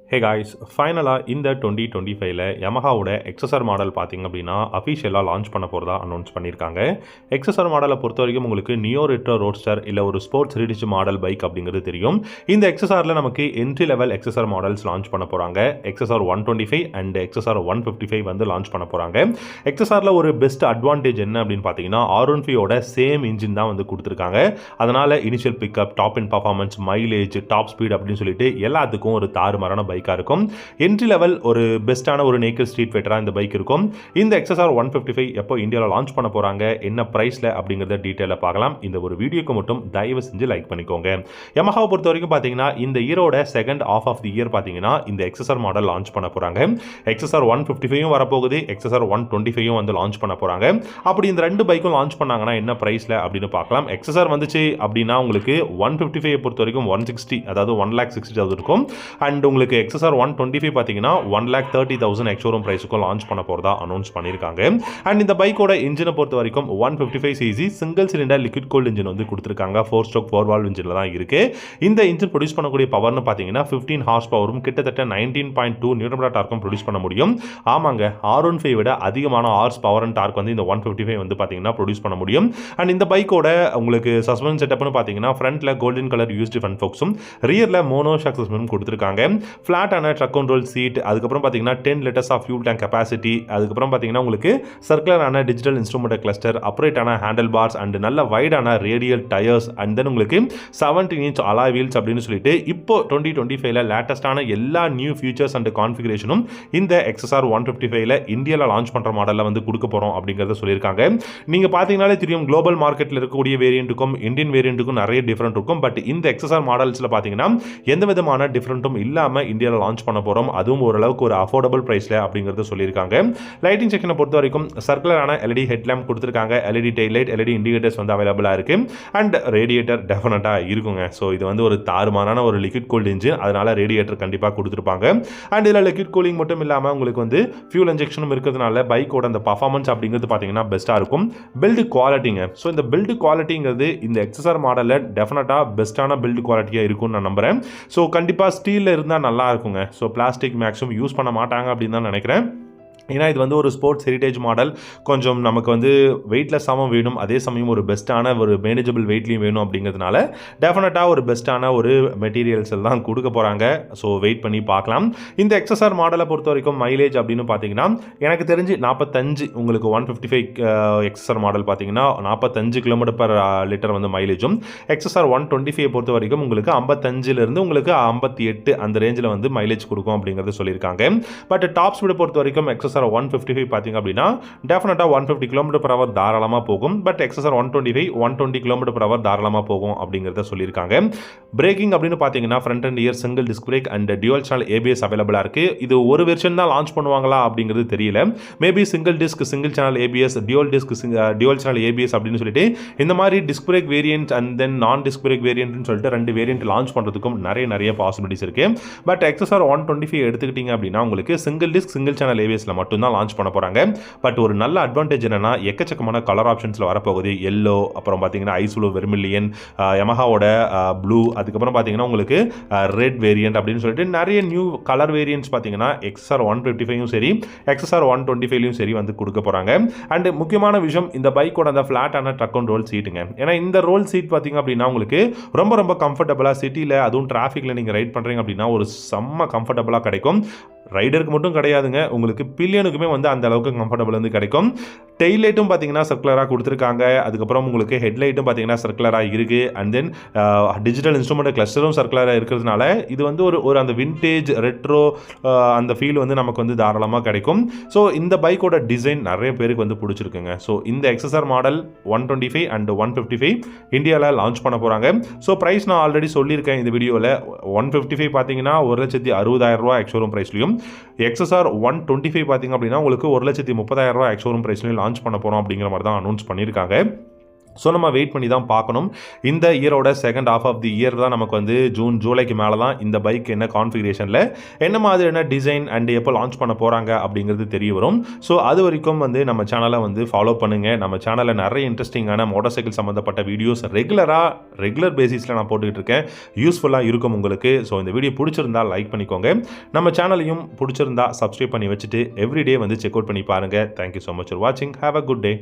Hey guys, ஃபைனலாக இந்த 2025ல யமஹாவோட எக்ஸசர் model பார்த்தீங்க அப்படின்னா அஃபிஷியலாக லான்ச் பண்ண போகிறதா அனௌன்ஸ் பண்ணியிருக்காங்க. எக்ஸசர் மாடலை பொறுத்த வரைக்கும் உங்களுக்கு நியோ ரெட்ரோ ரோட்ஸ்டர் இல்லை ஒரு ஸ்போர்ட்ஸ் ஹெரிடிஜ் மாடல் பைக் அப்படிங்கிறது தெரியும். இந்த எக்ஸசரில் நமக்கு என்ட்ரி லெவல் எக்ஸசர் மாடல்ஸ் லான்ச் பண்ண போகிறாங்க. எக்ஸசர் 125 அண்ட் எக்ஸசர் 155 வந்து லான்ச் பண்ண போகிறாங்க. எக்ஸசரில் ஒரு பெஸ்ட் அட்வான்டேஜ் என்ன அப்படின்னு பார்த்தீங்கன்னா R15யோட சேம் இன்ஜின் தான் வந்து கொடுத்துருக்காங்க. அதனால் இனிஷியல் பிக்கப், டாப் இன் பர்ஃபார்மன்ஸ், மைலேஜ், டாப் ஸ்பீட் அப்படின்னு சொல்லிட்டு எல்லாத்துக்கும் ஒரு தாறுமாறான பைக்காக இருக்கும். என்ட்ரி லெவல் ஒரு பெஸ்ட்டான ஒரு நேக்கட் ஸ்ட்ரீட் ஃபைட்டராக இந்த பைக் இருக்கும். இந்த எக்ஸசர் 155 எப்போ இந்தியாவில் லான்ச் பண்ண போகிறாங்க, என்ன ப்ரைஸில் அப்படிங்கிறத டீட்டெயிலாக பார்க்கலாம். இந்த ஒரு வீடியோக்கு மட்டும் தயவு செஞ்சு லைக் பண்ணிக்கோங்க. யமஹாவை பொறுத்த வரைக்கும் பார்த்தீங்கன்னா இந்த இயரோட second half of the year பார்த்தீங்கன்னா இந்த எக்ஸசர் மாடல் லான்ச் பண்ண போகிறாங்க. எக்ஸசர் 155 வரப்போகுது, எக்ஸசர் 125 வந்து லான்ச் பண்ண போகிறாங்க. அப்படி இந்த ரெண்டு பைக்கும் லான்ச் பண்ணாங்கன்னா என்ன ப்ரைஸில் அப்படின்னு பார்க்கலாம். எக்ஸசர் வந்துச்சு அப்படின்னா உங்களுக்கு 155 பொறுத்த வரைக்கும் 160, அதாவது 1,60,000 இருக்கும். அண்ட் உங்களுக்கு எக்ஸசர் 125 பார்த்தீங்கன்னா 1,30,000 எக்ஸ்ஷோரூம் ப்ரைஸுக்கும் லான்ச் பண்ண போகிறதா அனௌன்ஸ் பண்ணியிருக்காங்க. அண்ட் இந்த பைக்கோட இன்ஜினை பொறுத்த வரைக்கும் 155cc single cylinder liquid gold engine வந்து கொடுத்துருக்காங்க. 4 ஸ்ட்ரோக் 4 வால்வ் இன்ஜினில் தான் இருக்குது. இந்த இன்ஜின் ப்ரொடியூஸ் பண்ணக்கூடிய பவர்னு பார்த்தீங்கன்னா 15 ஹார்ஸ் பவரும் கிட்டத்தட்ட 19.2 நியூட்டன் டார்க்கும் ப்ரொடியூஸ் பண்ண முடியும். ஆமாங்க, R15 விட அதிகமான ஹார்ஸ் பவர் அண்ட் டார்க் வந்து இந்த 155 வந்து பார்த்தீங்கன்னா ப்ரொடியூஸ் பண்ண முடியும். அண்ட் இந்த பைக்கோட உங்களுக்கு சஸ்பென்ஷன் செட்டப்னு பார்த்தீங்கன்னா ஃப்ரண்ட்டில் கோல்டன் கலர் யூஸ்டு ஃப்ரண்ட் ஃபோக்ஸும், ரியரில் மோனோ ஷாக் சஸ்பென்ஷனும் கொடுத்துருக்காங்க. ஃப்ளாட்டான ட்ரக் கண்ட்ரோல் சீட், அதுக்கப்புறம் பார்த்தீங்கன்னா 10 litres of fuel tank capacity, அதுக்கப்புறம் பார்த்தீங்கன்னா உங்களுக்கு சர்க்குலரான டிஜிட்டல் இன்ஸ்ட்ருமெண்ட் கிளஸ்டர், அப்ரேட்டான ஹேண்டில் பார்ஸ் அண்ட் நல்ல வைடான ரேடியல் டயர்ஸ், அண்ட் தென் உங்களுக்கு 17 இன்ச் அலாய் வீல்ஸ் அப்படின்னு சொல்லிட்டு இப்போ 2025ல லேட்டஸ்டான எல்லா நியூ ஃபீச்சர்ஸ் அண்ட் கான்ஃபிகரேஷனும் இந்த எக்ஸசர் 155ல இந்தியாவில் லான்ச் பண்ணுற மாடலில் வந்து கொடுக்க போகிறோம் அப்படிங்கிறத சொல்லியிருக்காங்க. நீங்கள் பார்த்தீங்கன்னாலே தெரியும், குளோபல் மார்க்கெட்டில் இருக்கக்கூடிய வேரியண்ட்டுக்கும் இந்தியன் வேரியண்ட்டுக்கும் நிறைய டிஃப்ரெண்ட் இருக்கும். பட் இந்த எக்ஸசர் மாடல்ஸில் பார்த்தீங்கன்னா எந்த விதமான டிஃப்ரெண்ட்டும் இல்லாமல் இந்தியாவில் லான்ச் பண்ண போகிறோம். அதுவும் ஓரளவுக்கு ஒரு அஃபோர்டபுள் ப்ரைஸில் அப்படிங்கிறத சொல்லியிருக்காங்க. லைட்டிங் செக்ஷனை பொறுத்த வரைக்கும் சர்க்குலரான எல்இடி ஹெட்லாம்ப் கொடுத்துருக்காங்க. LED tail light, LED indicators வந்து அவைலபிளாக இருக்குது. அண்ட் ரேடியேட்டர் டெஃபினட்டாக இருக்குங்க. ஸோ இது வந்து ஒரு தாறுமாறான ஒரு லிக்விட் கூல்டு இன்ஜின், அதனால் ரேடியேட்டர் கண்டிப்பாக கொடுத்துருப்பாங்க. அண்ட் இதில் லிக்விட் கூலிங் மட்டும் இல்லாமல் உங்களுக்கு வந்து ஃபியூல் இன்ஜெக்ஷனும் இருக்கிறதுனால பைக்கோட அந்த பர்ஃபார்மன்ஸ் அப்படிங்கிறது பார்த்தீங்கன்னா பெஸ்ட்டாக இருக்கும். பில்டு குவாலிட்டிங்க, ஸோ இந்த பில்டு குவாலிட்டிங்கிறது இந்த எக்ஸசர் மாடலில் டெஃபினட்டாக பெஸ்ட்டான பில்டு குவாலிட்டியாக இருக்கும்னு நான் நம்புகிறேன். ஸோ கண்டிப்பாக ஸ்டீலில் இருந்தால் நல்லா இருக்குங்க. ஸோ பிளாஸ்டிக் மேக்ஸிமம் யூஸ் பண்ண மாட்டாங்க அப்படின்னு தான் நினைக்கிறேன். ஏன்னா இது வந்து ஒரு ஸ்போர்ட்ஸ் ஹெரிடேஜ் மாடல், கொஞ்சம் நமக்கு வந்து வெயிட்லெஸ்ஸாகவும் வேணும், அதே சமயம் ஒரு பெஸ்ட்டான ஒரு மேனேஜபிள் வெயிட்லையும் வேணும். அப்படிங்கிறதுனால டெஃபினட்டாக ஒரு பெஸ்ட்டான ஒரு மெட்டீரியல்ஸ் எல்லாம் கொடுக்க போகிறாங்க. ஸோ வெயிட் பண்ணி பார்க்கலாம். இந்த எக்ஸசர் மாடலை பொறுத்த வரைக்கும் மைலேஜ் அப்படின்னு பார்த்தீங்கன்னா எனக்கு தெரிஞ்சு 45, உங்களுக்கு 155 எக்ஸசர் மாடல் பார்த்தீங்கன்னா 45 km/லிட்டர் வந்து மைலேஜும், எக்ஸசர் 125 பொறுத்த வரைக்கும் உங்களுக்கு 55லேருந்து உங்களுக்கு 58 அந்த ரேஞ்சில் வந்து மைலேஜ் கொடுக்கும் அப்படிங்கிறது சொல்லியிருக்காங்க. பட் டாப் ஸ்பீடை பொறுத்த வரைக்கும் எக்ஸசர் 155 பார்த்தீங்க அப்படின்னா டெஃபினட்டாக 150 km/h தாராளமாக போகும். பட் எக்ஸசர் 125 120 km/h தாராளமாக போகும் அப்படிங்கிறத சொல்லியிருக்காங்க. பிரேக்கிங் அப்படின்னு பார்த்தீங்கன்னா front and year single disc brake and dual channel ABS அவைலபிளாக இருக்குது. இது ஒரு வெர்ஷன் தான் லான்ச் பண்ணுவாங்களா அப்படிங்கிறது தெரியல. Maybe single disk single channel ABS, dual channel ABS அப்படின்னு சொல்லிட்டு இந்த மாதிரி disc brake variant and then நான் டிஸ்க் பிரேக் வேரியன்ட்னு சொல்லிட்டு 2 வேரியன்ட் லான்ச் பண்ணுறதுக்கும் நிறைய பாசிபிலிட்டிஸ் இருக்குது. பட் எக்ஸசர் 125 எடுத்துக்கிட்டீங்க அப்படின்னா உங்களுக்கு சிங்கிள் டிஸ்க் சிங்கிள் சேனல் ஏபிஎஸ்ல மட்டும்தான் லான்ச் பண்ண போகிறாங்க. பட் ஒரு நல்ல அட்வான்டேஜ் என்னன்னா எக்கச்சக்கமான கலர் ஆப்ஷன்ஸில் வரப்போகுது. எல்லோ, அப்புறம் பார்த்தீங்கன்னா ஐஸ் ப்ளூ, வெர்மிலியன், யமஹாவோட ப்ளூ, அதுக்கப்புறம் பார்த்தீங்கன்னா உங்களுக்கு ரெட் வேரியன்ட் அப்படின்னு சொல்லிட்டு நிறைய நியூ கலர் வேரியன்ட்ஸ் பார்த்தீங்கன்னா எக்ஸசர் 155யும் சரி எக்ஸசர் 125லையும் சரி வந்து கொடுக்க போகிறாங்க. அண்ட் முக்கியமான விஷயம், இந்த பைக்கோட அந்த ஃப்ளாட்டான ட்ரக் அண்ட் ரோல் சீட்டுங்க. ஏன்னா இந்த ரோல் சீட் பார்த்தீங்க அப்படின்னா உங்களுக்கு ரொம்ப கம்ஃபர்டபுளாக சிட்டியில், அதுவும் டிராஃபிக்கில் நீங்கள் ரைட் பண்ணுறீங்க அப்படின்னா ஒரு செம்ம கம்ஃபர்டபுளாக கிடைக்கும். ரைடருக்கு மட்டும் கிடையாதுங்க, உங்களுக்கு பில்லியனுக்குமே வந்து அந்த அளவுக்கு கம்ஃபர்டபுள் வந்து கிடைக்கும். டெய்ல் லைட்டும் பார்த்தீங்கன்னா சர்க்குலராக கொடுத்துருக்காங்க. அதுக்கப்புறம் உங்களுக்கு ஹெட்லைட்டும் பார்த்தீங்கன்னா சர்க்குலராக இருக்குது. அண்ட் தென் டிஜிட்டல் இன்ஸ்ட்ருமெண்ட் கிளஸ்டரும் சர்க்குலராக இருக்கிறதுனால இது வந்து ஒரு அந்த விண்டேஜ் ரெட்ரோ அந்த ஃபீல் வந்து நமக்கு வந்து தாராளமாக கிடைக்கும். ஸோ இந்த பைக்கோட டிசைன் நிறைய பேருக்கு வந்து பிடிச்சிருக்குங்க. ஸோ இந்த எக்ஸசர் மாடல் 125 அண்ட் 155 இந்தியாவில் லான்ச் பண்ண போகிறாங்க. ஸோ ப்ரைஸ் நான் ஆல்ரெடி சொல்லியிருக்கேன் இந்த வீடியோவில். 155 பார்த்தீங்கன்னா 1,60,000 எக்ஸ்ஷோரூம் ப்ரைஸ்லையும், எக்ஸசர் 125 பார்த்தீங்க அப்படின்னா உங்களுக்கு 1,30,000 எக்ஸ்ஷோரூம் ப்ரைஸ்லையும் லான்ச் பண்ண போகிறோம் அப்படிங்கிற மாதிரி தான் அனௌன்ஸ் பண்ணியிருக்காங்க. ஸோ நம்ம வெயிட் பண்ணி தான் பார்க்கணும். இந்த இயரோட second half of the year தான் நமக்கு வந்து ஜூன் ஜூலைக்கு மேலே தான் இந்த பைக் என்ன கான்ஃபிகரேஷனில் என்ன மாதிரியான டிசைன் அண்ட் எப்போ லான்ச் பண்ண போகிறாங்க அப்படிங்கிறது தெரிய வரும். ஸோ அது வரைக்கும் வந்து நம்ம சேனலை வந்து ஃபாலோ பண்ணுங்கள். நம்ம சேனலில் நிறைய இன்ட்ரெஸ்டிங்கான மோட்டார் சைக்கிள் சம்மந்தப்பட்ட வீடியோஸ் ரெகுலர் பேசிஸில் நான் போட்டுக்கிட்டு இருக்கேன். யூஸ்ஃபுல்லாக இருக்கும் உங்களுக்கு. ஸோ இந்த வீடியோ பிடிச்சிருந்தா லைக் பண்ணிக்கோங்க. நம்ம சேனலையும் பிடிச்சிருந்தா சப்ஸ்கிரைப் பண்ணி வச்சுட்டு எவ்ரிடே வந்து செக் அவுட் பண்ணி பாருங்கள். தேங்க்யூ ஸோ மச் ஃபார் வாட்சிங். Have a good day.